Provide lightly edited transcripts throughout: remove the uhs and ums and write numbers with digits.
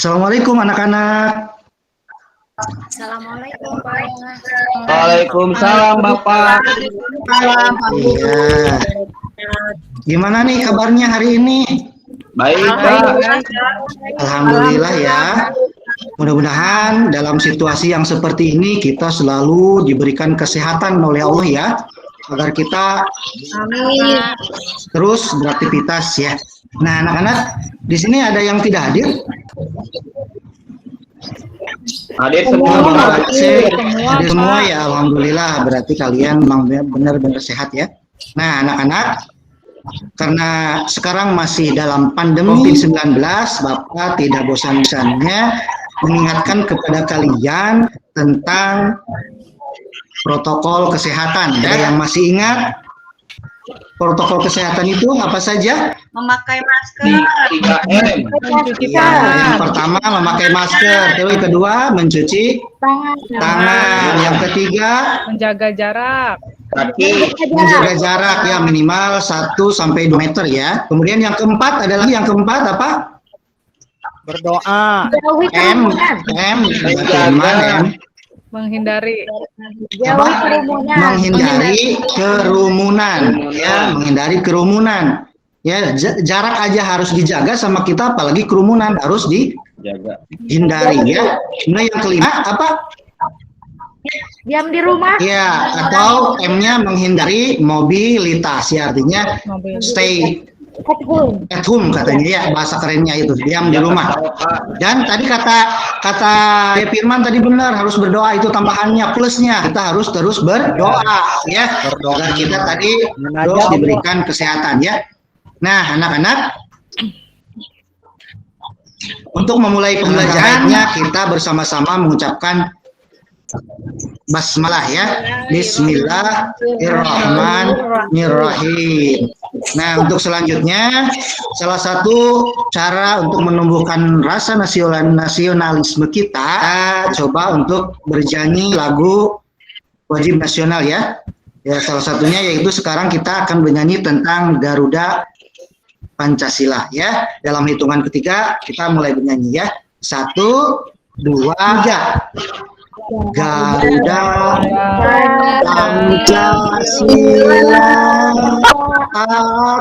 Assalamualaikum anak-anak. Assalamualaikum Pak. Waalaikumsalam Bapak. Iya. Gimana nih kabarnya hari ini? Baik Pak. Alhamdulillah ya. Mudah-mudahan dalam situasi yang seperti ini kita selalu diberikan kesehatan oleh Allah ya, agar kita terus beraktivitas ya. Nah, anak-anak, di sini ada yang tidak hadir? Hadir semua Bapak. Hadir semua ya, alhamdulillah. Berarti kalian memang benar-benar sehat ya. Nah, anak-anak, karena sekarang masih dalam pandemi COVID-19, Bapak tidak bosan-bosannya mengingatkan kepada kalian tentang protokol kesehatan. Ada yang masih ingat protokol kesehatan itu apa saja? Memakai masker. 3M. Ya, yang pertama memakai masker, terus yang kedua mencuci tangan, yang ketiga menjaga jarak. Kaki. menjaga jarak ya minimal 1-2 meter ya. Kemudian yang keempat adalah apa? Berdoa. M, Menghindari. menghindari kerumunan ya, menghindari kerumunan ya. Jarak aja harus dijaga sama kita, apalagi kerumunan harus Jaga. dihindari ya. Nah, yang kelima apa? Diam di rumah. Ya, atau M-nya menghindari mobilitas ya, artinya stay at home katanya ya, bahasa kerennya itu, diam di rumah. Dan tadi kata Firman tadi benar, harus berdoa, itu tambahannya, plusnya kita harus terus berdoa ya, agar kita tadi terus diberikan kesehatan ya. Nah, anak-anak, untuk memulai pembelajarannya kita bersama-sama mengucapkan basmalah ya. Bismillahirrahmanirrahim. Nah, untuk selanjutnya, salah satu cara untuk menumbuhkan rasa nasionalisme kita, coba untuk bernyanyi lagu wajib nasional ya. Ya, salah satunya yaitu sekarang kita akan bernyanyi tentang Garuda Pancasila ya. Dalam hitungan ketiga kita mulai bernyanyi ya. 1, 2, 3. Garuda Pancasila, aku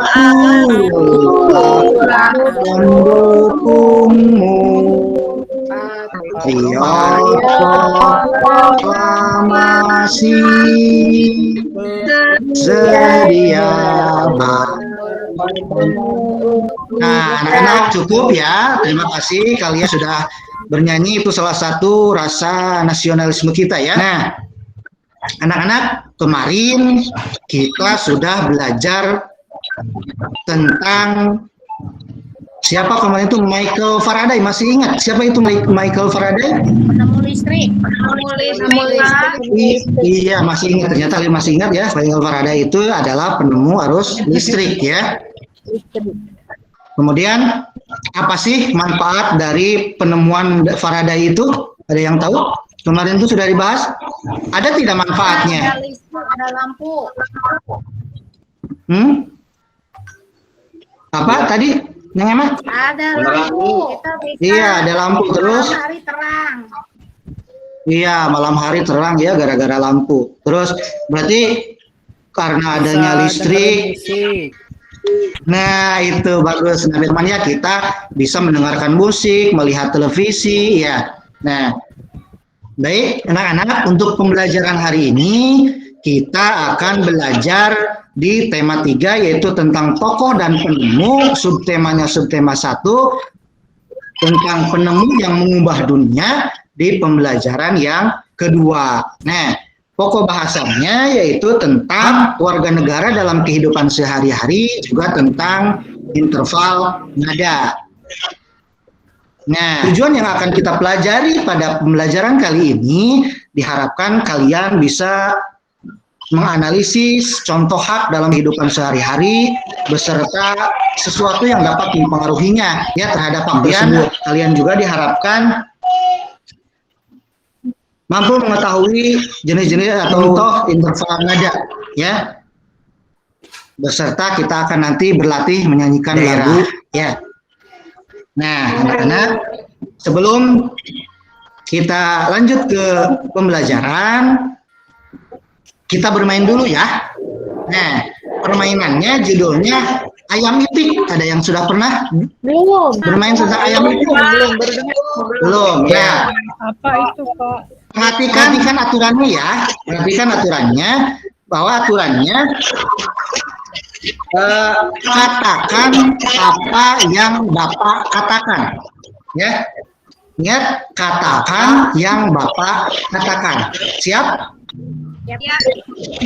mendukungmu. Proklamasi sedia. Nah, anak-anak cukup ya. Terima kasih kalian sudah bernyanyi, itu salah satu rasa nasionalisme kita ya. Nah, anak-anak, kemarin kita sudah belajar tentang siapa kemarin itu Michael Faraday. Masih ingat siapa itu Michael Faraday? Penemu listrik. Iya, masih ingat. Ternyata kalian masih ingat ya, Michael Faraday itu adalah penemu arus listrik ya. Kemudian apa sih manfaat dari penemuan Faraday itu? Ada yang tahu? Kemarin itu sudah dibahas. Ada tidak manfaatnya? Ada listrik, ada lampu. Apa tadi? Yang emang? Ada lampu. Kita bisa. Iya, ada lampu terus. Malam hari terang. Iya, malam hari terang ya gara-gara lampu. Terus berarti karena adanya listrik. Nah, itu bagus. Nah, firmannya kita bisa mendengarkan musik, melihat televisi ya. Nah, baik anak-anak, untuk pembelajaran hari ini kita akan belajar di tema 3 yaitu tentang tokoh dan penemu. Subtemanya subtema 1 tentang penemu yang mengubah dunia di pembelajaran yang kedua. Nah, pokok bahasannya yaitu tentang warga negara dalam kehidupan sehari-hari, juga tentang interval nada. Nah, tujuan yang akan kita pelajari pada pembelajaran kali ini, diharapkan kalian bisa menganalisis contoh hak dalam kehidupan sehari-hari beserta sesuatu yang dapat mempengaruhinya ya terhadap hak tersebut. Kalian juga diharapkan mampu mengetahui jenis-jenis atau contoh interval nada ya. Beserta kita akan nanti berlatih menyanyikan lagu ya. Nah, anak-anak, sebelum kita lanjut ke pembelajaran, kita bermain dulu ya. Nah, permainannya judulnya ayam itik. Ada yang sudah pernah bermain tentang ayam itik? Belum. Ya. Apa itu, Pak? Perhatikan aturannya ya. Perhatikan aturannya, bahwa aturannya katakan apa yang Bapak katakan. Ya. Ingat, katakan yang Bapak katakan. Siap?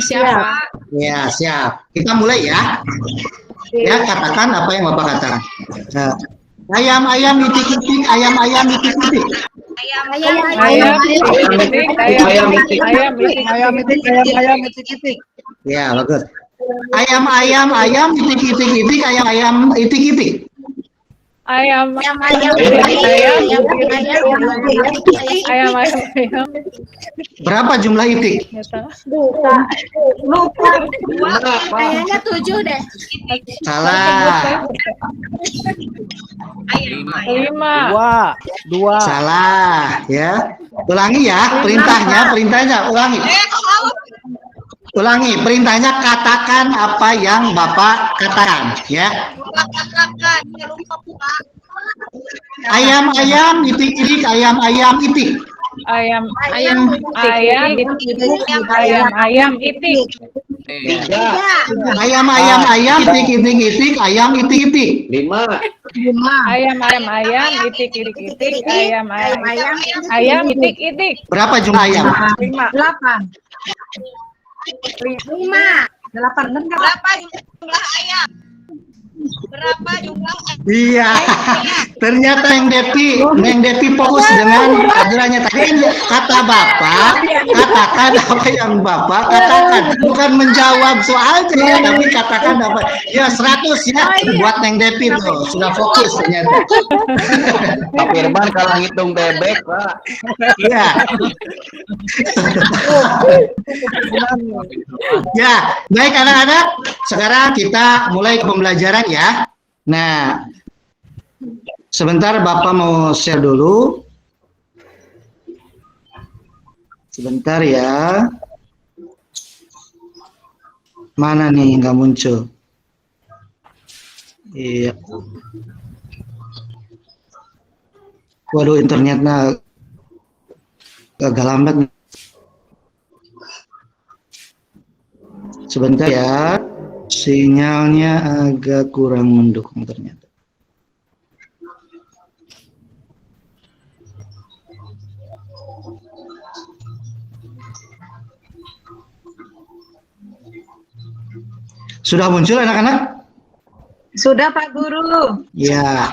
Siapa? Ya, siap. Kita mulai ya. Ya, katakan apa yang Bapak katakan. Ayam-ayam itik-itik, ayam-ayam itik-itik. Ayam itik. Ya, bagus. Ayam-ayam, ayam itik-itik-itik, ayam-ayam itik-itik. Ayam. Berapa jumlah itik? Lupa. Kayaknya 7 deh. Salah. 5. Salah, ya. Ulangi ya, perintahnya ulangi. Ulangi, perintahnya katakan apa yang Bapak katakan, ya. Ayam-ayam itik-itik, ayam-ayam itik. Ayam itik. 3, Ayam-ayam ayam itik-itik, ayam itik-itik. 5, Ayam itik. Ayam itik. Berapa jumlah ayam? 5. 5. Iya, ternyata Neng Depi fokus dengan ajarannya tadi kan kata Bapak, katakan apa yang Bapak katakan, bukan menjawab soalnya, tapi katakan apa. Ya 100 ya, buat Neng Depi tuh, sudah fokus ternyata. Pak Firman kalau ngitung bebek, Pak. Iya. Ya, baik anak-anak, sekarang kita mulai ke pembelajaran ya. Nah, sebentar Bapak mau share dulu. Sebentar ya. Mana nih nggak muncul? Iya. Waduh, internetnya agak lambat. Sebentar ya. Sinyalnya agak kurang mendukung ternyata. Sudah muncul anak-anak? Sudah Pak Guru. Ya.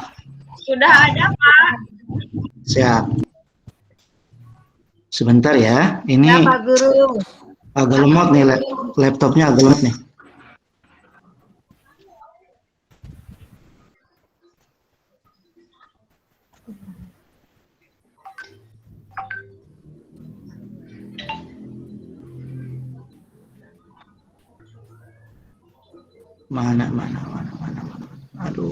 Sudah ada, Pak. Siap. Sebentar ya. Ini Ya Pak Guru. agak lemot nih laptopnya agak lemot nih. Mana. Aduh.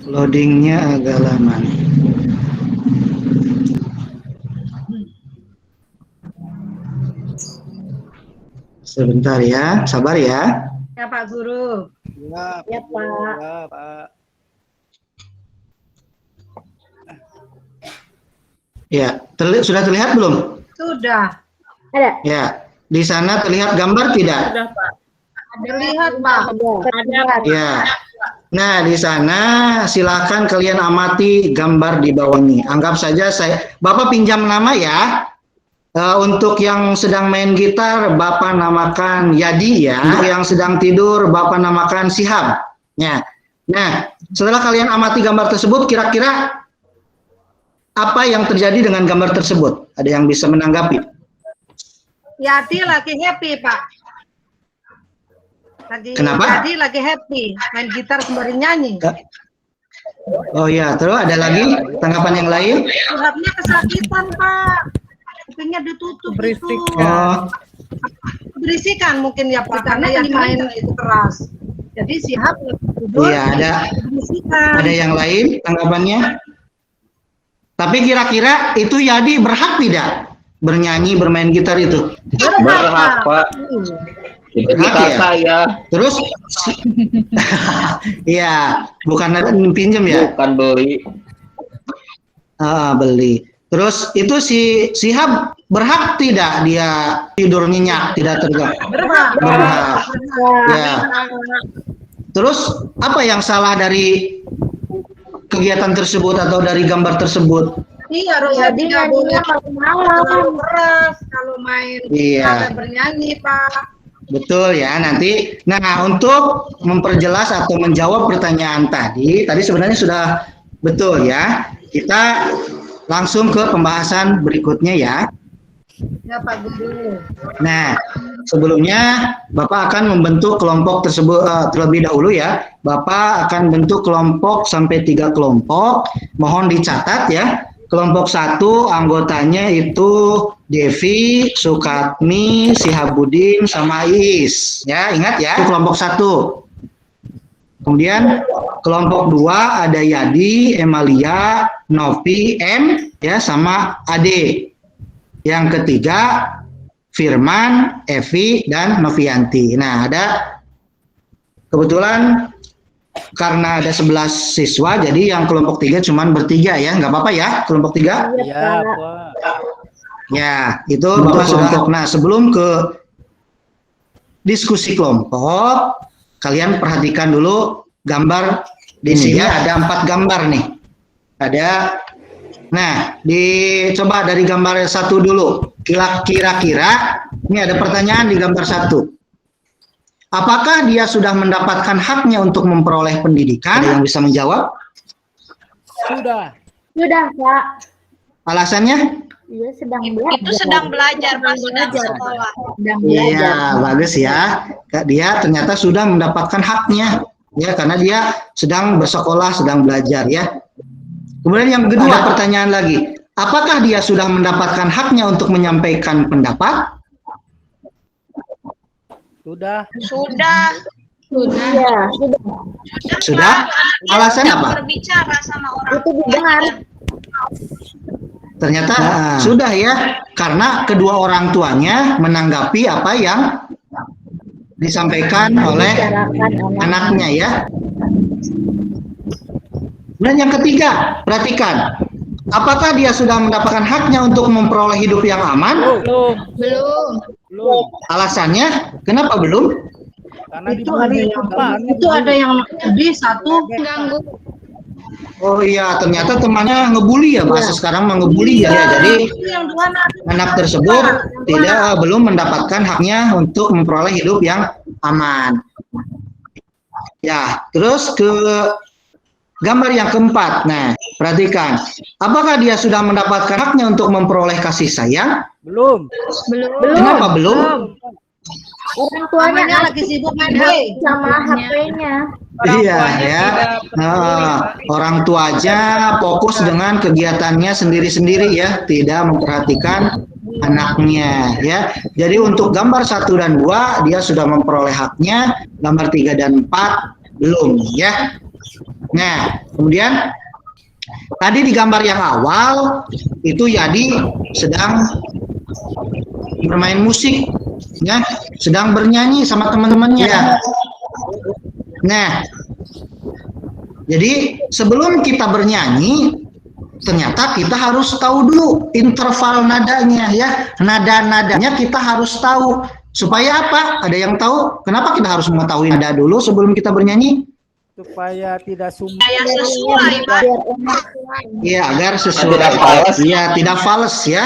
Loadingnya agak lama nih. Sebentar ya, sabar ya. Ya Pak Guru. Ya, Pak. Ya, sudah terlihat belum? Sudah. Ada. Ya, di sana terlihat gambar tidak? Sudah, Pak. Terlihat Pak. Ada. Ya. Nah, di sana silakan kalian amati gambar di bawah ini. Anggap saja Bapak pinjam nama ya. Untuk yang sedang main gitar, Bapak namakan Yadi ya. Untuk yang sedang tidur, Bapak namakan Sihab. Ya. Nah, setelah kalian amati gambar tersebut, kira-kira apa yang terjadi dengan gambar tersebut? Ada yang bisa menanggapi? Yadi lagi happy Pak. Kenapa? Yadi lagi happy. Main gitar sembari nyanyi. Oh ya, terus ada lagi tanggapan yang lain? Suratnya kesakitan Pak. Kupingnya ditutup. Berisik. Itu. Oh, Berisikan mungkin ya Pak. Karena yang main itu keras. Jadi Sihab tidur. Iya, ada yang lain tanggapannya? Tapi kira-kira itu Yadi berhak tidak bernyanyi, bermain gitar itu? Berhak, Pak. Itu Berhak gitar ya? saya, Terus, iya, bukan pinjem ya? bukan beli. Beli. Terus itu si Sihab berhak tidak dia tidur nyenyak, tidak terganggu? Berhak. Ya. Terus apa yang salah dari kegiatan tersebut atau dari gambar tersebut? Iya, Rosa Jadi tidak boleh malam-malam. terlalu keras kalau main Iya. sampai bernyanyi, Pak. Betul ya, nanti. Nah, untuk memperjelas atau menjawab pertanyaan tadi sebenarnya sudah betul ya. Kita langsung ke pembahasan berikutnya ya. Ya, Pak Guru. Nah, sebelumnya Bapak akan membentuk kelompok tersebut terlebih dahulu ya. Bapak akan bentuk kelompok sampai 3 kelompok. Mohon dicatat ya. Kelompok 1 anggotanya itu Devi, Sukatmi, Sihabudin, sama Is. Ya, ingat ya. Itu kelompok 1. Kemudian kelompok 2 ada Yadi, Emalia, Novi, M, ya, sama Ade. Yang ketiga Firman, Evi, dan Novianti. Nah, ada kebetulan karena ada 11 siswa, jadi yang kelompok 3 cuman bertiga ya, nggak apa-apa ya, kelompok 3? Iya, Pak. Ya, itu Bapak kelompok. Nah, sebelum ke diskusi kelompok, kalian perhatikan dulu gambar di sini ya, ada 4 gambar nih. Nah, dicoba dari gambar 1 dulu. Kira-kira ini ada pertanyaan di gambar 1. Apakah dia sudah mendapatkan haknya untuk memperoleh pendidikan? Ada yang bisa menjawab? Sudah. Sudah, Pak. Alasannya? Dia sedang belajar. Itu sedang belajar, Pak, sedang sekolah. Iya, bagus ya. Dia ternyata sudah mendapatkan haknya, ya, karena dia sedang bersekolah, sedang belajar, ya. Kemudian yang kedua, ada pertanyaan lagi. Apakah dia sudah mendapatkan haknya untuk menyampaikan pendapat? Sudah. Sudah. Iya, sudah. Sudah? Pak. Alasan Dia apa? berbicara sama orang Itu benar. Ternyata sudah ya, karena kedua orang tuanya menanggapi apa yang disampaikan oleh anaknya ya. Dan yang ketiga, perhatikan. Apakah dia sudah mendapatkan haknya untuk memperoleh hidup yang aman? Belum. Alasannya, kenapa belum? Karena Itu ada yang lebih satu Ganggu. Oh iya, ternyata temannya ngebully ya, bahasa sekarang mah ngebully ya. Jadi yang dua anak tersebut belum mendapatkan haknya untuk memperoleh hidup yang aman. Ya, terus ke gambar yang keempat. Nah, perhatikan. Apakah dia sudah mendapatkan haknya untuk memperoleh kasih sayang? Belum. Kenapa belum? Orang tuanya lagi sibuk main HP. sama HP-nya. Iya ya. Orang tuanya fokus dengan kegiatannya sendiri-sendiri ya, tidak memperhatikan anaknya ya. Jadi untuk gambar 1 dan 2 dia sudah memperoleh haknya, gambar 3 dan 4 belum ya. Nah, kemudian tadi di gambar yang awal itu Yadi sedang bermain musik ya, sedang bernyanyi sama teman-temannya ya. Nah, jadi sebelum kita bernyanyi ternyata kita harus tahu dulu interval nadanya ya, nada-nadanya kita harus tahu. Supaya apa? Ada yang tahu kenapa kita harus mengetahui nada dulu sebelum kita bernyanyi? Supaya tidak Kayak sesuai, Pak. Iya, agar sesuai. Tidak fals. Iya, tidak fals ya.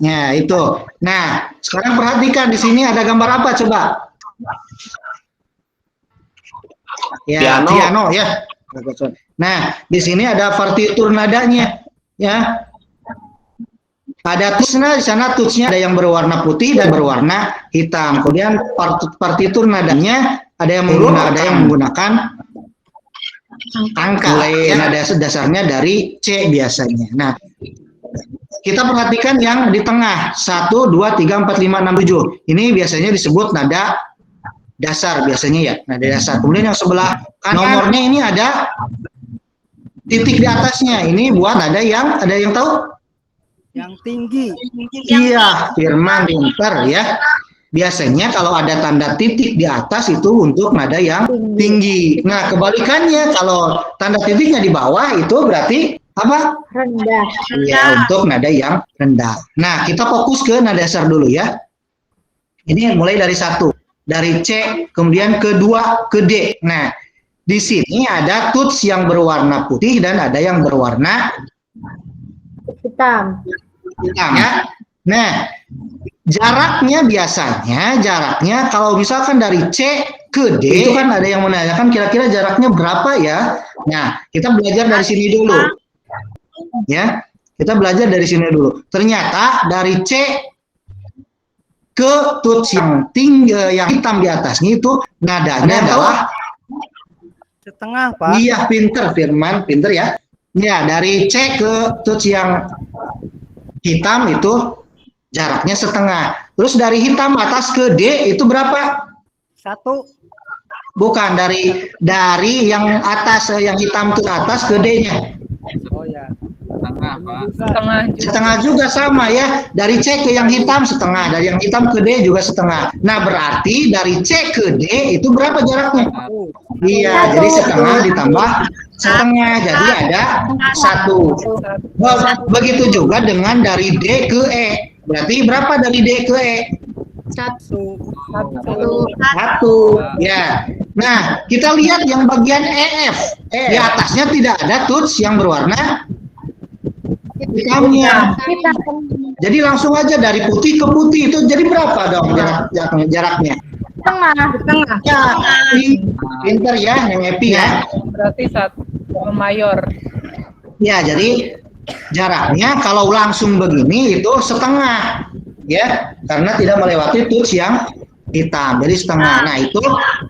Nah, itu. Nah, sekarang perhatikan di sini ada gambar apa coba? Ya, piano ya. Nah, di sini ada partitur nadanya ya. Ada tutsnya di sana, tutsnya ada yang berwarna putih dan berwarna hitam. Kemudian partitur nadanya ada yang menggunakan angka. Mulai nada dasarnya dari C biasanya. Nah, kita perhatikan yang di tengah 1, 2, 3, 4, 5, 6, 7. Ini biasanya disebut nada dasar biasanya ya, nada dasar. Kemudian yang sebelah nomornya ini ada titik di atasnya. Ini buat ada yang tahu? Yang tinggi. Iya, Firman pintar ya. Biasanya kalau ada tanda titik di atas itu untuk nada yang tinggi. Nah, kebalikannya kalau tanda titiknya di bawah itu berarti apa? Rendah. Ya, untuk nada yang rendah. Nah, kita fokus ke nada dasar dulu ya. Ini mulai dari 1, dari C, kemudian ke 2, ke D. Nah, di sini ada tuts yang berwarna putih dan ada yang berwarna Hitam. hitam ya. Nah, jaraknya kalau misalkan dari C ke D itu kan ada yang menanyakan kira-kira jaraknya berapa ya. Nah, kita belajar dari sini dulu. Ya, kita belajar dari sini dulu. Ternyata dari C ke tuts yang tinggi, yang hitam di atasnya itu nadanya adalah Setengah, Pak. iya, pinter Firman, pinter ya. Ya, dari C ke tuts yang hitam itu jaraknya setengah. Terus dari hitam atas ke D itu berapa? 1. Bukan, dari yang atas, yang hitam ke atas ke D-nya. Oh ya. Setengah, Pak. Setengah juga sama ya. Dari C ke yang hitam setengah, dari yang hitam ke D juga setengah. Nah, berarti dari C ke D itu berapa jaraknya? Iya, jadi setengah ditambah setengah, jadi ada 1. Begitu juga dengan dari D ke E. Berarti berapa dari D ke E? 1. 1. Ya. Nah, kita lihat yang bagian EF. Di atasnya tidak ada tuts yang berwarna hitamnya. Jadi langsung aja dari putih ke putih itu jadi berapa dong jaraknya? Setengah. Ya, pinter ya, yang Epi ya. Berarti 1 mayor. Ya, jadi jaraknya kalau langsung begini itu setengah, ya, karena tidak melewati tuts yang hitam, jadi setengah. Nah, itu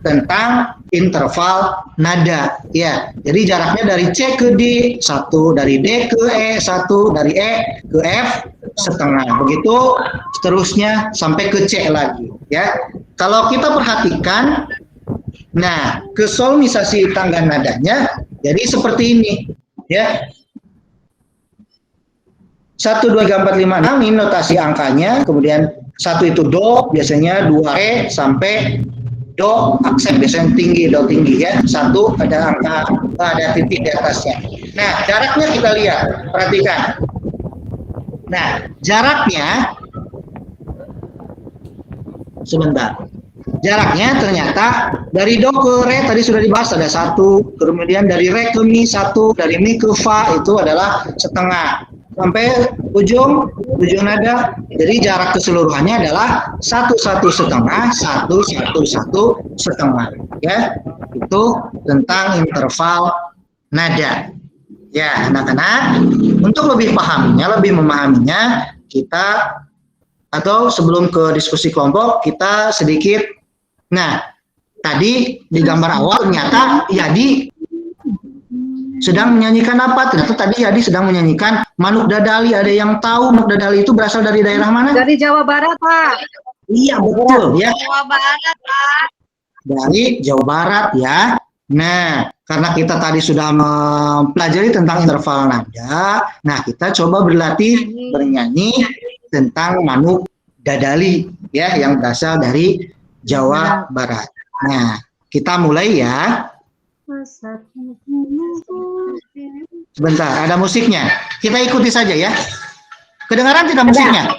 tentang interval nada, ya. Jadi jaraknya dari C ke D 1, dari D ke E 1, dari E ke F setengah, begitu seterusnya sampai ke C lagi, ya. Kalau kita perhatikan, nah, kesolmisasi tangga nadanya jadi seperti ini, ya. 1, 2, 3, 4, 5, 6 ini notasi angkanya, kemudian 1 itu do, biasanya 2 re sampai do aksen, biasanya tinggi, do tinggi ya. 1 ada angka, ada titik di atasnya. Nah, jaraknya kita lihat, perhatikan. Nah, jaraknya sebentar. Jaraknya ternyata dari do ke re tadi sudah dibahas ada 1, kemudian dari re ke mi 1, dari mi ke fa itu adalah setengah. Sampai ujung nada, jadi jarak keseluruhannya adalah 1, 1 setengah, 1, 1, 1 setengah, ya. Itu tentang interval nada. Ya, anak-anak, untuk lebih pahamnya, lebih memahaminya, kita atau sebelum ke diskusi kelompok kita sedikit. Nah, tadi di gambar awal ternyata Yadi sedang menyanyikan apa? Ternyata tadi Yadi sedang menyanyikan Manuk Dadali. Ada yang tahu Manuk Dadali itu berasal dari daerah mana? Dari Jawa Barat, Pak. Iya, betul ya. Jawa Barat, Pak. Dari Jawa Barat ya. Nah, karena kita tadi sudah mempelajari tentang interval nada, nah kita coba berlatih bernyanyi tentang Manuk Dadali ya, yang berasal dari Jawa Barat. Nah, kita mulai ya. Sebentar, ada musiknya. Kita ikuti saja ya. Kedengaran tidak musiknya?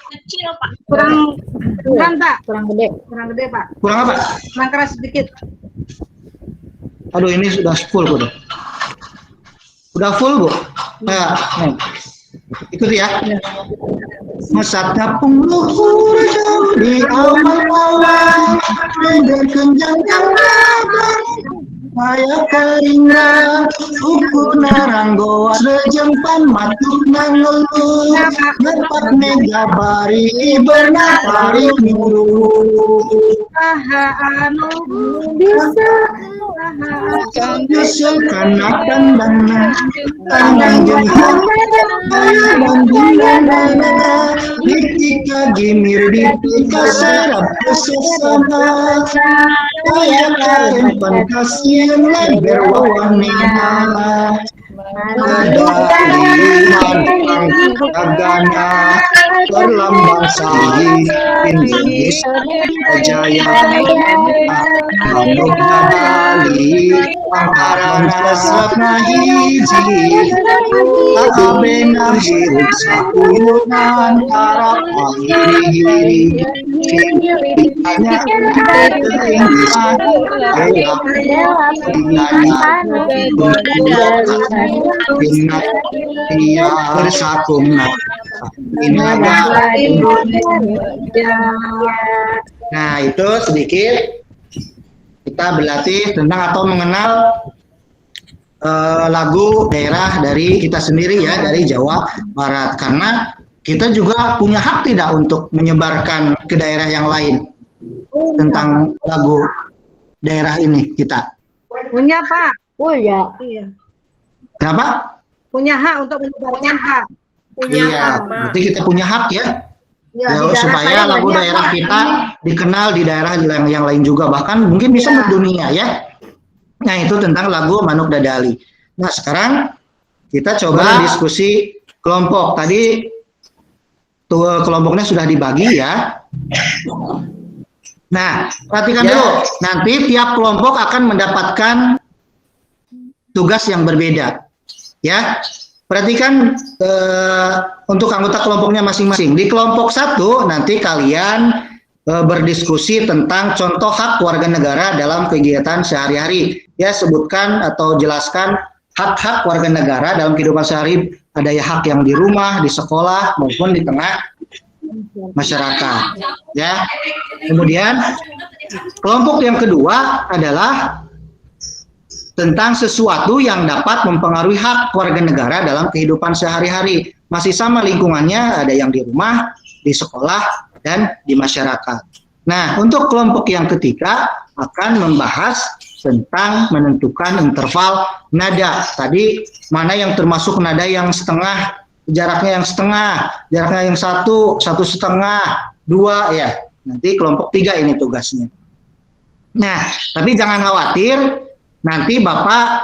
Kecil, Pak. Kurang, Pak. Kurang gede. Kurang gede, Pak. Kurang apa? Kurang keras sedikit. Aduh, ini sudah full, Bu. Udah full, Bu. Nah, nih. Ikuti ya. Mesatnya pungluhur jauh di awal-awal, dan kenjangkan kabar. Maya karinga, suku naranggoa, sejempan matuk nangeluh, nepak megabari, bernapari mulu. Aha, anu, Bisa. Justru karena tandang jengkol, dan Ika gimir di tika serap sesama Kaya kain pantasian lebar wawanina Ada liman agama Terlambang sahi Pinjis Jaya Manuk nadali Angkarana sapna hiji Akabena hirup sakuyunan Harap menghiri Hanya keinginan Elak Ingat ia bersakum Nah itu sedikit kita berlatih tentang atau mengenal lagu daerah dari kita sendiri ya, dari Jawa Barat, karena kita juga punya hak tidak untuk menyebarkan ke daerah yang lain tentang lagu daerah ini kita. Punya Pak. Punya. Iya. Kenapa? Punya hak untuk menyebarkan hak. Iya, berarti kita punya hak ya. Ya, Ya, di daerah supaya saya lagu banyak, daerah Pak. kita dikenal di daerah yang lain juga, bahkan mungkin bisa mendunia ya. Nah itu tentang lagu Manuk Dadali. Nah sekarang kita coba diskusi kelompok. Tadi tuh kelompoknya sudah dibagi ya. Nah perhatikan dulu, nanti tiap kelompok akan mendapatkan tugas yang berbeda ya. Perhatikan untuk anggota kelompoknya masing-masing. Di kelompok 1 nanti kalian berdiskusi tentang contoh hak warga negara dalam kegiatan sehari-hari. Ya, sebutkan atau jelaskan hak-hak warga negara dalam kehidupan sehari. Ada ya hak yang di rumah, di sekolah, maupun di tengah masyarakat. Ya. Kemudian kelompok yang kedua adalah tentang sesuatu yang dapat mempengaruhi hak warga negara dalam kehidupan sehari-hari. Masih sama lingkungannya, ada yang di rumah, di sekolah, dan di masyarakat. Nah, untuk kelompok yang ketiga akan membahas tentang menentukan interval nada. Tadi mana yang termasuk nada yang setengah, jaraknya yang setengah, jaraknya yang satu, satu setengah, 2 ya. Nanti kelompok 3 ini tugasnya. Nah, tapi jangan khawatir. Nanti Bapak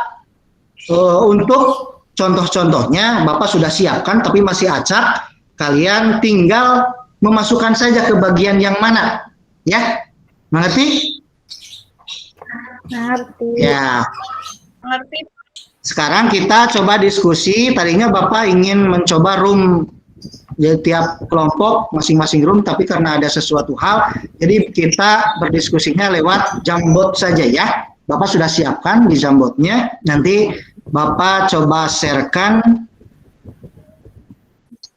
untuk contoh-contohnya Bapak sudah siapkan, tapi masih acak. Kalian tinggal memasukkan saja ke bagian yang mana, ya? Mengerti? Ngerti. Ya. Ngerti. Sekarang kita coba diskusi. Tadinya Bapak ingin mencoba room ya, tiap kelompok masing-masing room, tapi karena ada sesuatu hal, jadi kita berdiskusinya lewat Jamboard saja ya. Bapak sudah siapkan di Jamboardnya, nanti Bapak coba sharekan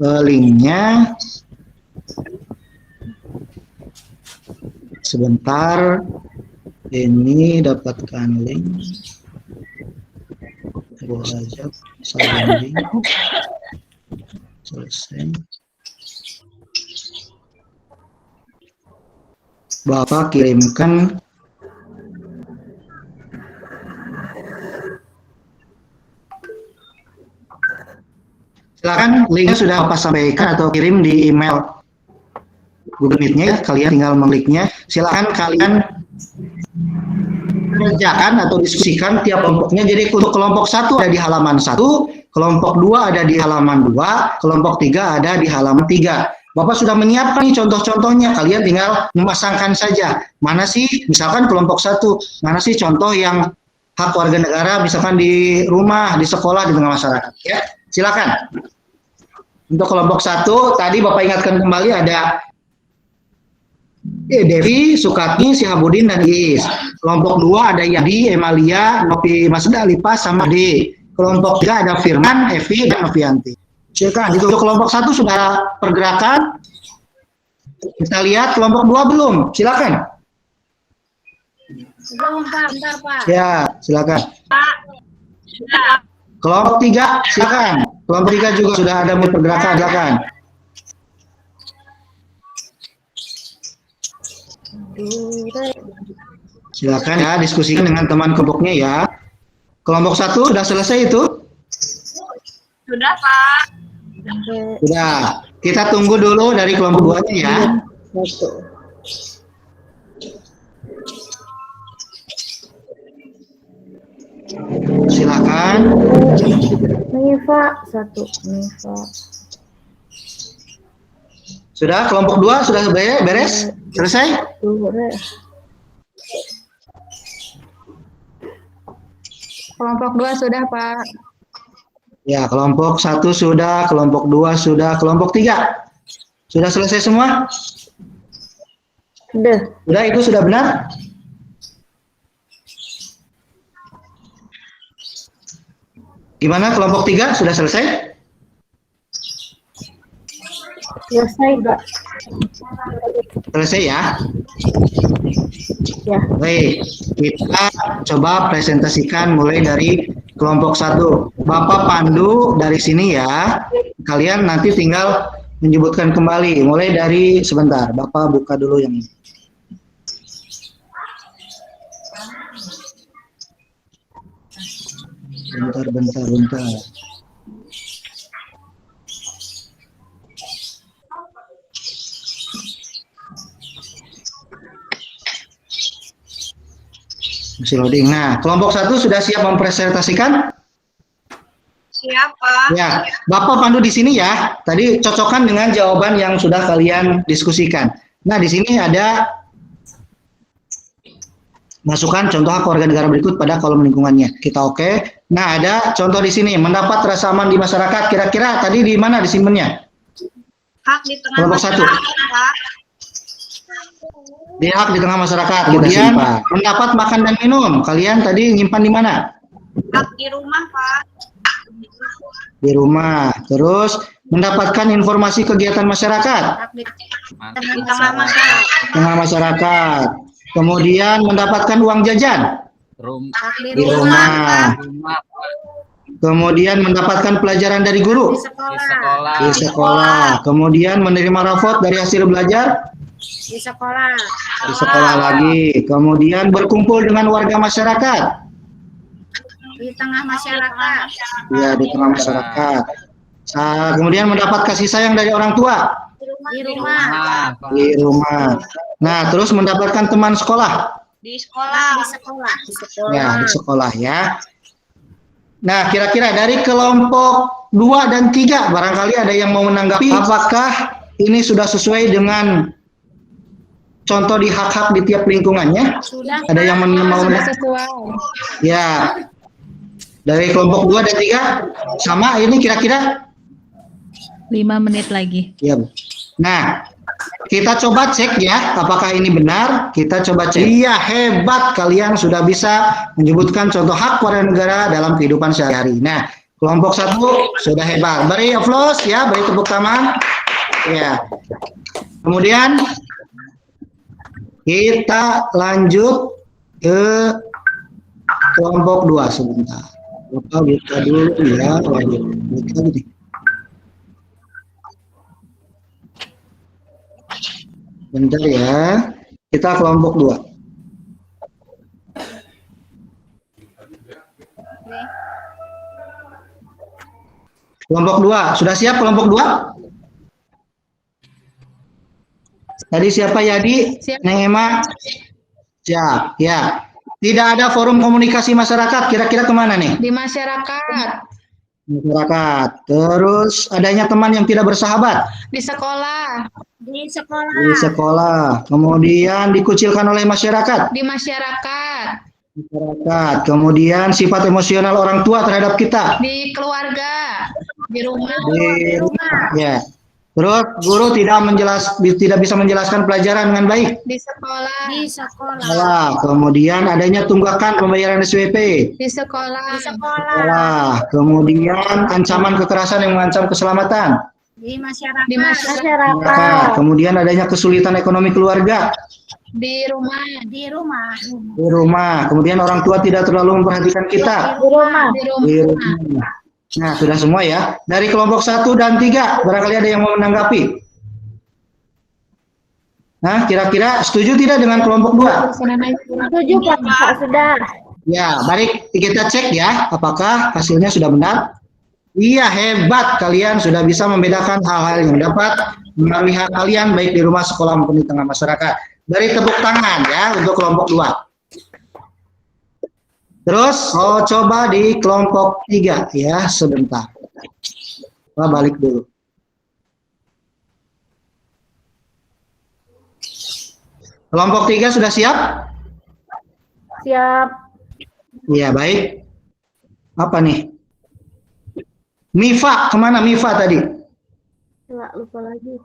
linknya. Sebentar, ini dapatkan link. Gua ajak link. Selesai. Bapak kirimkan silakan, linknya sudah Bapak sampaikan atau kirim di email Google Meet-nya ya. Kalian tinggal mengkliknya. Silakan kalian kerjakan atau diskusikan tiap kelompoknya. Jadi untuk kelompok 1 ada di halaman 1, kelompok 2 ada di halaman 2, kelompok 3 ada di halaman 3. Bapak sudah menyiapkan nih contoh-contohnya. Kalian tinggal memasangkan saja. Mana sih misalkan kelompok 1, mana sih contoh yang hak warga negara misalkan di rumah, di sekolah, di tengah masyarakat ya. Silakan. Untuk kelompok 1 tadi Bapak ingatkan kembali ada Devi, Sukatni, Sihabudin, dan Iis. Kelompok 2 ada Yadi, Emalia, Nopi Masda, Lipa, sama D. Kelompok 3 ada Firman, Evi, dan Novianti. Silakan. Untuk kelompok 1 sudah pergerakan. Kita lihat kelompok 2 belum. Silakan. Bentar, Pak. Ya, silakan. Pak. Sudah. Kelompok 3 silakan. Kelompok 3 juga sudah ada mulai pergerakan. Silakan. Silakan ya, diskusikan dengan teman kelompoknya ya. Kelompok 1 sudah selesai itu? Sudah, Pak. Sudah. Kita tunggu dulu dari kelompok 2-nya ya. Satu. Silakan. Nifa. Satu. Nifa. Sudah kelompok 2 sudah beres? Selesai? Tuh, Kelompok 2 sudah, Pak. Ya, kelompok 1 sudah, kelompok 2 sudah, kelompok 3. Sudah selesai semua? Sudah. Sudah, itu sudah benar? Gimana kelompok 3 sudah selesai? Selesai, Pak. Selesai ya? Ya. Baik, kita coba presentasikan mulai dari kelompok 1. Bapak pandu dari sini ya. Kalian nanti tinggal menyebutkan kembali. Mulai dari sebentar. Bapak buka dulu yang ini. Bentar. Masih loading. Nah, kelompok 1 sudah siap mempresentasikan? Siapa? Ya, Bapak pandu di sini ya. Tadi cocokkan dengan jawaban yang sudah kalian diskusikan. Nah, di sini ada masukkan contoh hak warga negara berikut pada kolom lingkungannya. Kita oke. Nah, ada contoh di sini, mendapat rasa aman di masyarakat. Kira-kira tadi di mana disimpannya? Hak di tengah Kelompok 1. masyarakat, Pak. Di hak di tengah masyarakat. Kemudian mendapat makan dan minum. Kalian tadi nyimpan di mana? Hak di rumah, Pak. Di rumah. Terus mendapatkan informasi kegiatan masyarakat. Hak di tengah masyarakat. Tengah masyarakat. Kemudian mendapatkan uang jajan. Hak Di rumah. Kemudian mendapatkan pelajaran dari guru. Di sekolah. Di sekolah. Kemudian menerima rapot dari hasil belajar. Di sekolah. Di sekolah lagi. Kemudian berkumpul dengan warga masyarakat. Di tengah masyarakat. Ya, di tengah masyarakat. Kemudian mendapat kasih sayang dari orang tua. Di rumah. Di rumah. Nah, terus mendapatkan teman sekolah. Di sekolah. Di sekolah. Ya, di sekolah ya. Nah, kira-kira dari kelompok 2 dan 3, barangkali ada yang mau menanggapi, apakah ini sudah sesuai dengan contoh di hak-hak di tiap lingkungannya? Sudah. Ada yang mau Sesuai. Ya. Dari kelompok 2 dan 3 sama ini kira-kira 5 menit lagi. ya. Bu. Nah, kita coba cek ya, apakah ini benar? Kita coba cek. Iya, hebat, kalian sudah bisa menyebutkan contoh hak warga negara dalam kehidupan sehari-hari. Nah, kelompok 1 sudah hebat. Beri applause ya, beri tepuk tangan. Ya. Kemudian kita lanjut ke kelompok 2 sebentar. Bapak buka dulu ya, wajib buka nih. Bentar ya, kita kelompok 2. Kelompok 2, sudah siap kelompok 2? Tadi siapa Yadi? Siap. Neng Ema? Siap, ya. Tidak ada forum komunikasi masyarakat, kira-kira kemana nih? Di masyarakat. Masyarakat. Terus adanya teman yang tidak bersahabat. Di sekolah. Di sekolah. Di sekolah. Kemudian dikucilkan oleh masyarakat. Di masyarakat. Masyarakat. Kemudian sifat emosional orang tua terhadap kita. Di keluarga. Di rumah. Di rumah. Ya. Terus guru tidak bisa menjelaskan pelajaran dengan baik. Di sekolah. Di sekolah. Salah. Kemudian adanya tunggakan pembayaran SPP. Di sekolah. Di sekolah. Salah. Kemudian ancaman kekerasan yang mengancam keselamatan. Di masyarakat. Di masyarakat. Masyarakat. Kemudian adanya kesulitan ekonomi keluarga. Di rumah. Di rumah. Di rumah. Kemudian orang tua tidak terlalu memperhatikan kita. Di rumah. Di Di rumah. rumah. Nah, sudah semua ya. Dari kelompok 1 dan 3, barangkali ada yang mau menanggapi. Nah, kira-kira setuju tidak dengan kelompok 2? Setuju, Pak. Sudah. Ya, baik kita cek ya, apakah hasilnya sudah benar. Iya, hebat, kalian sudah bisa membedakan hal-hal yang dapat mempengaruhi hak kalian baik di rumah, sekolah maupun di tengah masyarakat. Beri tepuk tangan ya untuk kelompok 2. Terus coba di kelompok 3 ya, sebentar. Kita balik dulu. Kelompok 3 sudah siap? Siap. Iya, baik. Apa nih? Mifa, kemana Mifa tadi? Lupa lagi.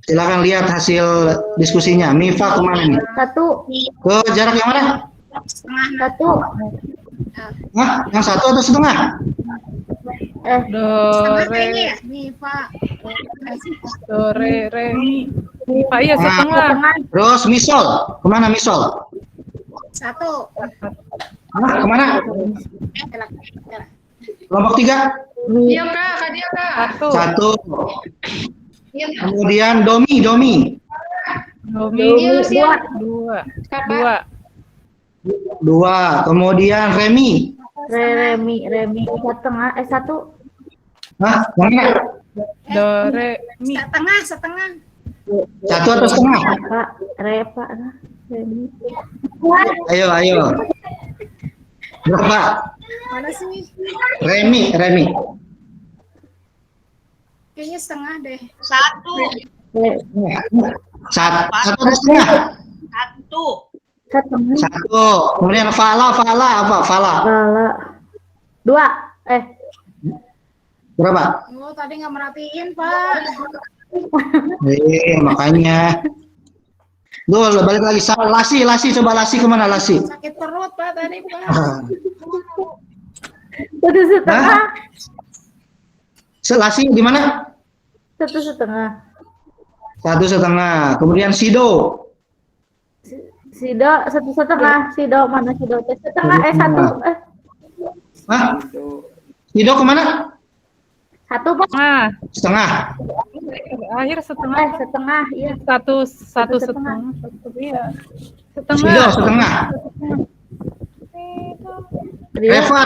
Silakan lihat hasil diskusinya. Mifa kemana nih? 1. Ke jarak yang mana? 1. Hah? Yang 1 atau setengah? Setengah kayaknya ya. Mifa. Do, re, mi. Mifa iya Nah, setengah. terus Misol, kemana Misol? 1. Hah? Kemana? Kelompok 3? Iya kak, Kak Dia kak. 1. 1. Iya Kemudian Domi. Domi. Iya, siap. 2. Kakak. 2. Kemudian Remi. Remi. Setengah. 1. Hah? Mana? Do, re, mi. Setengah. 1 atau setengah? Pak. Repa. Remi. Ayo. Berapa? Mana sih? Remi. Kayaknya setengah deh. 1 atau setengah? 1. 1. Kemudian Fala apa? Fala. 2. Berapa? Oh, tadi nggak merhatiin, Pak. Makanya. Duh, balik lagi. Lasi, coba Lasi kemana Lasi? Sakit perut, Pak, tadi, Pak. 1,5. Lasi di mana? 1,5. 1,5. Kemudian Sido. Sido 1,5. Sido mana Sido? Setengah. 1. Hah? Sido kemana? 1 Pak. Setengah. Akhir setengah. Setengah. Iya. Satu Satu setengah. Iya. Sido setengah. Reva.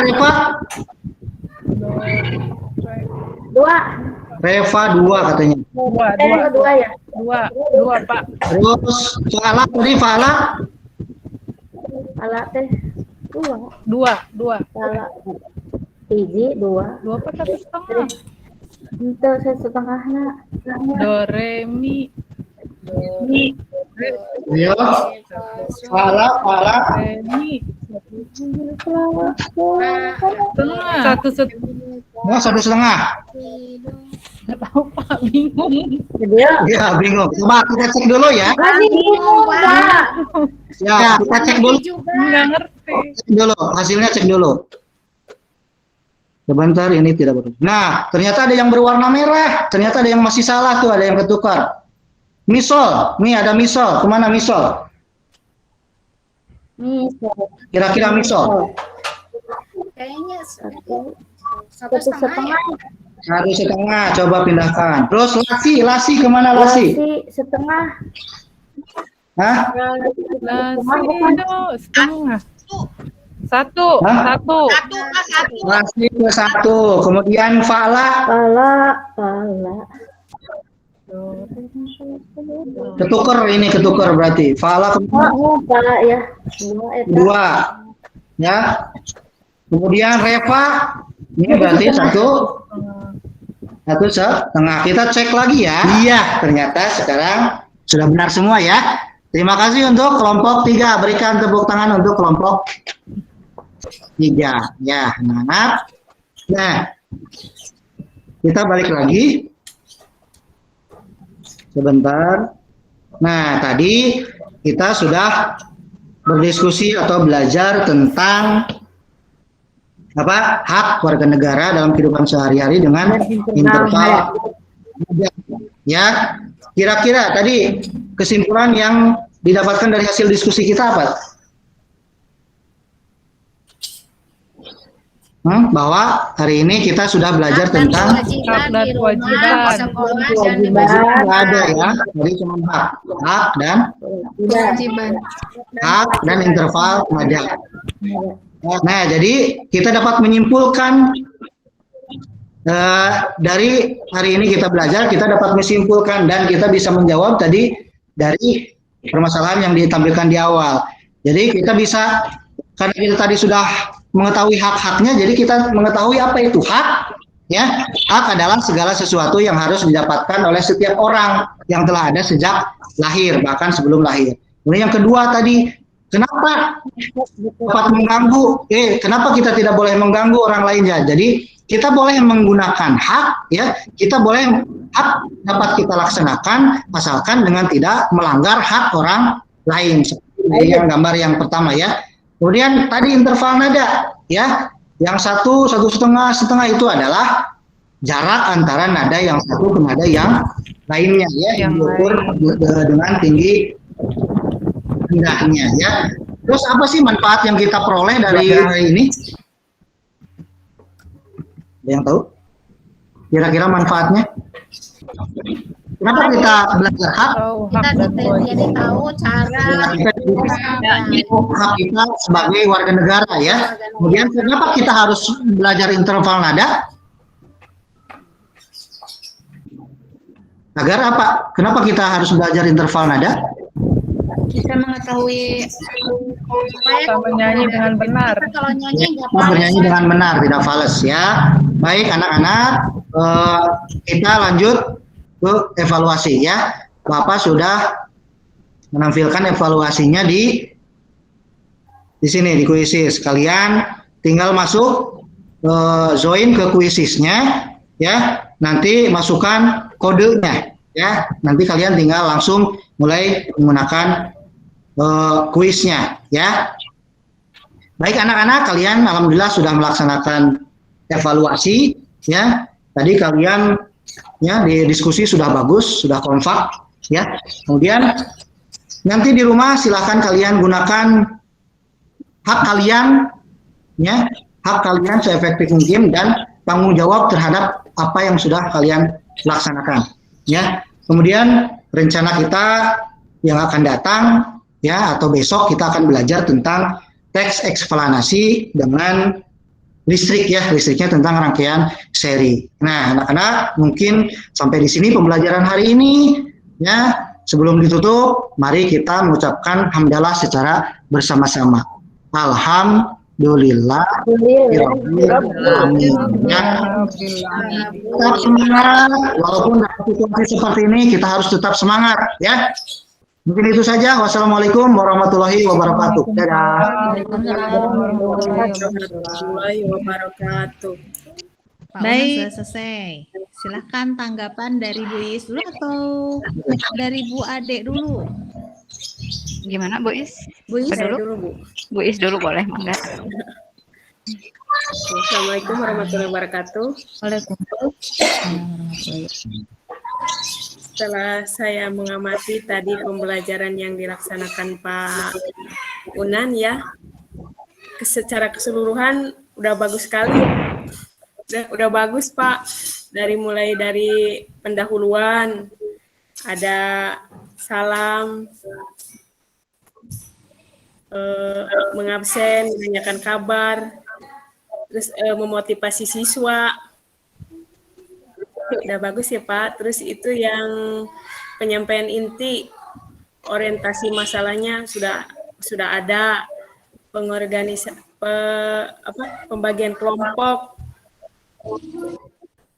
2. Reva 2 katanya. 2 ya. 2 Pak. Terus Fala tadi Fala. Ala teh 2. 2. Ala. Hiji 2. 2 Pak 1,5. Itu 1,5. Do, re, mi. Ayo. Fala. Re, mi. Setengah. 1,5. Nggak tahu Pak, bingung. Ya, bingung. Coba kita cek dulu ya. Masih bingung Pak. Ya, kita cek dulu. Nggak ngerti. Cek dulu. Hasilnya cek dulu. Sebentar, ini tidak betul. Nah, ternyata ada yang berwarna merah. Ternyata ada yang masih salah tuh, ada yang ketukar. Misol. Nih ada Misol. Kemana Misol? Kira-kira Misol. Kayaknya 1,5. 1,5. Coba pindahkan. Terus Lasi kemana Lasi? Setengah. Hah? Setengah. 1. Hah? 1. Lasi ke 1. Kemudian Fala. Ketukar berarti. Fala kemana? Pala ya. 2. Ya. Kemudian Reva. Ini berarti 1,5. Kita cek lagi ya. Iya, ternyata sekarang sudah benar semua ya. Terima kasih untuk kelompok 3. Berikan tepuk tangan untuk kelompok 3. Ya, anak-anak. Nah, kita balik lagi. Sebentar. Nah, tadi kita sudah berdiskusi atau belajar tentang hak warga negara dalam kehidupan sehari-hari dengan interval. Ya, kira-kira tadi kesimpulan yang didapatkan dari hasil diskusi kita apa? Bahwa hari ini kita sudah belajar tentang hak dan kewajiban. ada ya, jadi cuma hak dan interval pelajar. Nah, jadi kita dapat menyimpulkan dari hari ini kita belajar, kita dapat menyimpulkan dan kita bisa menjawab tadi dari permasalahan yang ditampilkan di awal. Jadi kita bisa, karena kita tadi sudah mengetahui hak-haknya, jadi kita mengetahui apa itu hak. Ya, hak adalah segala sesuatu yang harus didapatkan oleh setiap orang yang telah ada sejak lahir, bahkan sebelum lahir. Kemudian yang kedua tadi, kenapa dapat mengganggu? Kenapa kita tidak boleh mengganggu orang lainnya? Jadi kita boleh menggunakan hak, ya, kita boleh hak dapat kita laksanakan asalkan dengan tidak melanggar hak orang lain. Seperti yang gambar yang pertama ya. Kemudian tadi interval nada, ya. Yang satu setengah itu adalah jarak antara nada yang satu ke nada yang lainnya, ya, yang diukur dengan tinggi rendahnya, ya. Terus apa sih manfaat yang kita peroleh dari ini? Ada yang tahu? Kira-kira manfaatnya? Kenapa kita belajar hak? Kita jadi tahu cara Hak kita sebagai warga negara, ya. Kemudian kenapa kita harus belajar interval nada? Agar apa? Kenapa kita harus belajar interval nada? kita mengetahui Kita menyanyi dengan benar. kalau nyanyi nggak Kita bernyanyi dengan benar, tidak fals, ya. Baik anak-anak, kita lanjut ke evaluasi, ya. Bapak sudah menampilkan evaluasinya di sini di kuisis. Kalian tinggal masuk join ke kuisisnya, ya. Nanti masukkan kodenya, ya. Nanti kalian tinggal langsung mulai menggunakan kuisnya, ya. Baik anak-anak, kalian alhamdulillah sudah melaksanakan evaluasi, ya. Tadi kalian, ya, di diskusi sudah bagus, sudah kompak, ya. Kemudian nanti di rumah silahkan kalian gunakan hak kalian, ya, hak kalian seefektif mungkin dan tanggung jawab terhadap apa yang sudah kalian laksanakan, ya. Kemudian rencana kita yang akan datang, ya, atau besok kita akan belajar tentang teks eksplanasi dengan listrik, ya, listriknya tentang rangkaian seri. Nah, anak-anak, mungkin sampai di sini pembelajaran hari ini, ya. Sebelum ditutup, mari kita mengucapkan hamdalah secara bersama-sama. Alhamdulillah. Ya. Tetap semangat, walaupun dalam situasi seperti ini kita harus tetap semangat, ya. Mungkin itu saja. Wassalamualaikum warahmatullahi wabarakatuh. Dadah. Warahmatullahi wabarakatuh. Baik, sudah selesai. Silahkan tanggapan dari Bu Is dulu atau dari Bu Ade dulu? Gimana Bu Is? Bu Is Dulu, Bu. Bu Is dulu boleh, enggak? Assalamualaikum warahmatullahi wabarakatuh. Waalaikumsalam warahmatullahi wabarakatuh. Setelah saya mengamati tadi pembelajaran yang dilaksanakan Pak Unan, ya, secara keseluruhan udah bagus sekali. Udah bagus, Pak. Mulai dari pendahuluan, ada salam, mengabsen, menanyakan kabar, terus memotivasi siswa. Udah bagus ya Pak. Terus itu yang penyampaian inti, orientasi masalahnya sudah ada, pembagian kelompok,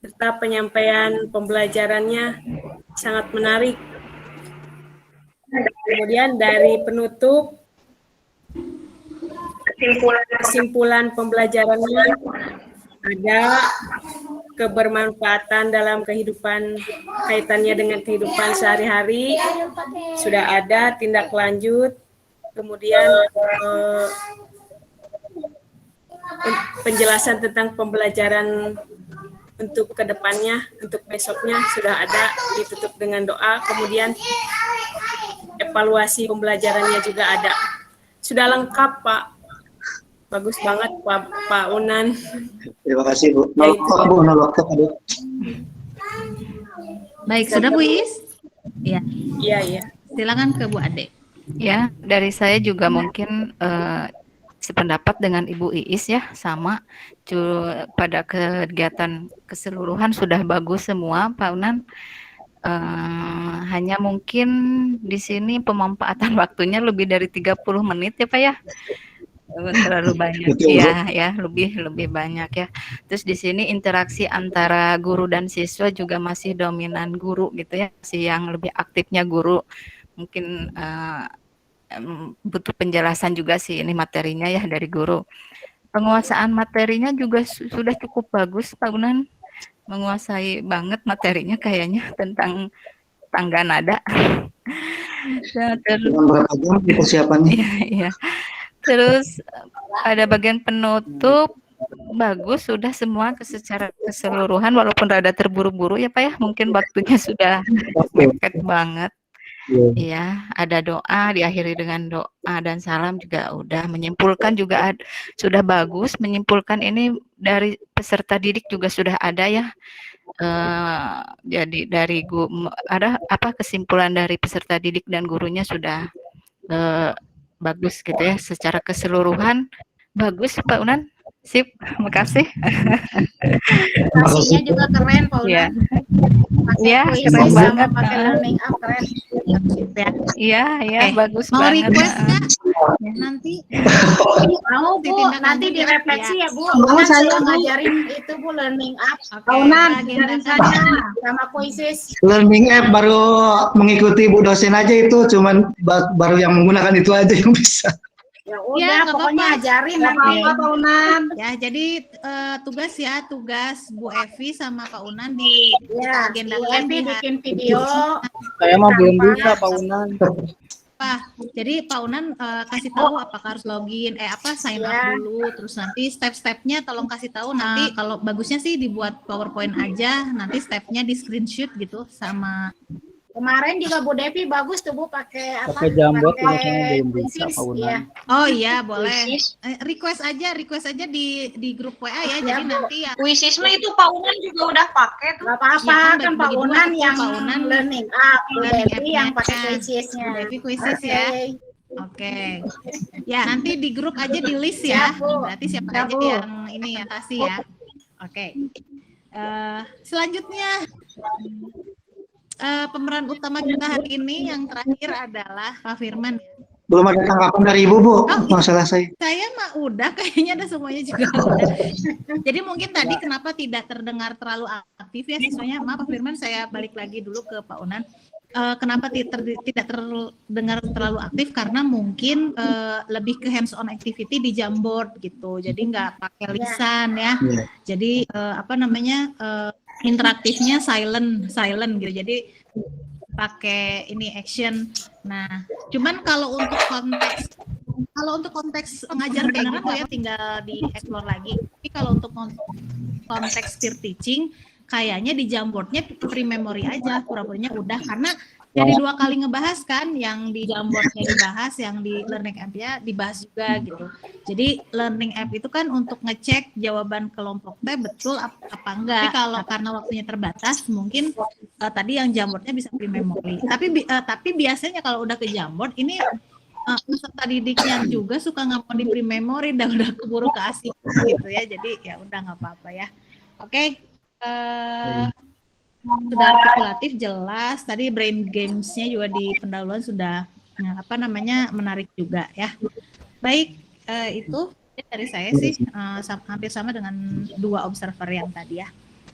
serta penyampaian pembelajarannya sangat menarik. Kemudian dari penutup, kesimpulan pembelajarannya ada kebermanfaatan dalam kehidupan, kaitannya dengan kehidupan sehari-hari, sudah ada tindak lanjut, kemudian penjelasan tentang pembelajaran untuk kedepannya, untuk besoknya sudah ada, ditutup dengan doa, kemudian evaluasi pembelajarannya juga ada. Sudah lengkap Pak. Bagus banget Pak Unan. Terima kasih Bu. Bu. Baik, sudah Bu Is? Iya. Iya. Silakan ke Bu Ade. Ya, dari saya juga mungkin sependapat dengan Ibu Iis ya, sama pada kegiatan keseluruhan sudah bagus semua, Pak Unan. Hanya mungkin di sini pemanfaatan waktunya lebih dari 30 menit ya Pak ya. Terlalu banyak. Betul, Bu. Ya, lebih banyak ya. Terus di sini interaksi antara guru dan siswa juga masih dominan guru gitu ya, masih yang lebih aktifnya guru. Mungkin butuh penjelasan juga sih ini materinya ya dari guru. Penguasaan materinya juga sudah cukup bagus Pak Unan. Menguasai banget materinya kayaknya tentang tangga nada. Dengan berapa jam di persiapannya? Iya. Terus pada bagian penutup bagus sudah semua secara keseluruhan walaupun rada terburu-buru ya Pak ya. Mungkin waktunya sudah mepet banget. Iya, ada doa diakhiri dengan doa dan salam juga udah menyimpulkan juga sudah bagus menyimpulkan ini dari peserta didik juga sudah ada ya. Jadi dari ada apa kesimpulan dari peserta didik dan gurunya sudah bagus gitu ya secara keseluruhan bagus Pak Unan. Sip, makasih. Presentasinya juga keren, Pak Iya. Unan. Pakai Iya, puisi keren sama banget. pakai learning app keren. Iya, Oke. bagus Mau banget. request nggak? Nanti Mau Bu, Tindak nanti lanjut direfleksi ya. ya Bu. Mau Unan saya, suka Bu. ngajarin itu Bu learning app oke. Agendakan. sama puisis. Learning app baru mengikuti Bu dosen aja itu, cuman baru yang menggunakan itu aja yang bisa. Ya Ya, udah, nggak pokoknya apa-apa. ajarin nanti. Ya, jadi tugas Bu Evi sama Pak Unan di kita Ya, Bu agendakan Evi di bikin video. Saya mah belum Tanpa- bisa Pak Unan. apa. Jadi Pak Unan kasih tahu apakah harus login, sign up Ya. dulu, terus nanti step-stepnya tolong kasih tahu nanti kalau bagusnya sih dibuat PowerPoint aja, nanti stepnya di screenshot gitu sama. Kemarin juga Bu Devi bagus tuh Bu pakai apa? Pakai Jamboard, Pakai tulisannya belum bisa, puisis, Pak Unan. iya. Oh iya boleh. Request aja di grup WA ya. Jadi Bu. nanti ya. Puisis mah itu Pak Unan juga udah pakai tuh. Gak apa-apa Ya, kan kan Pak bagi dua Unan tuh, yang Pak Unan learning app, Bu learning Devi app-nya. yang pakai puisisnya. Bu Devi puisis ya. Oke. Oke. Ya, nanti di grup aja di list ya. Siap, Bu. Berarti siapa Siap, aja Bu. yang ini ya kasih ya. Oke. Selanjutnya pemeran utama kita hari ini yang terakhir adalah Pak Firman. Belum ada tanggapan dari Ibu, Bu, Oh, masalah saya. Saya mah udah, kayaknya ada semuanya juga udah. Jadi mungkin tadi kenapa tidak terdengar terlalu aktif ya siswanya. Maaf Pak Firman, saya balik lagi dulu ke Pak Unan. Kenapa tidak terdengar terlalu aktif? Karena mungkin lebih ke hands on activity di Jamboard gitu. Jadi nggak pakai lisan ya. Iya. Jadi interaktifnya silent gitu. Jadi pakai ini action. Nah, cuman kalau untuk konteks pengajar beneran ya tinggal di explore lagi. Tapi kalau untuk konteks peer teaching kayaknya di Jamboardnya pre-memory aja, pura-puranya udah karena jadi 2 kali ngebahas kan, yang di Jamboardnya dibahas, yang di learning app-nya dibahas juga gitu. Jadi learning app itu kan untuk ngecek jawaban kelompok T betul apa enggak. Tapi kalau karena waktunya terbatas, mungkin tadi yang Jamboardnya bisa pre-memory. Tapi biasanya kalau udah ke Jamboard ini peserta didiknya juga suka nggak mau di pre-memory, udah keburu ke asik gitu ya. Jadi ya udah nggak apa-apa ya. Oke. Sudah artikulatif jelas, tadi brain games-nya juga di pendahuluan sudah menarik juga ya. Baik, itu dari saya sih hampir sama dengan 2 observer yang tadi ya.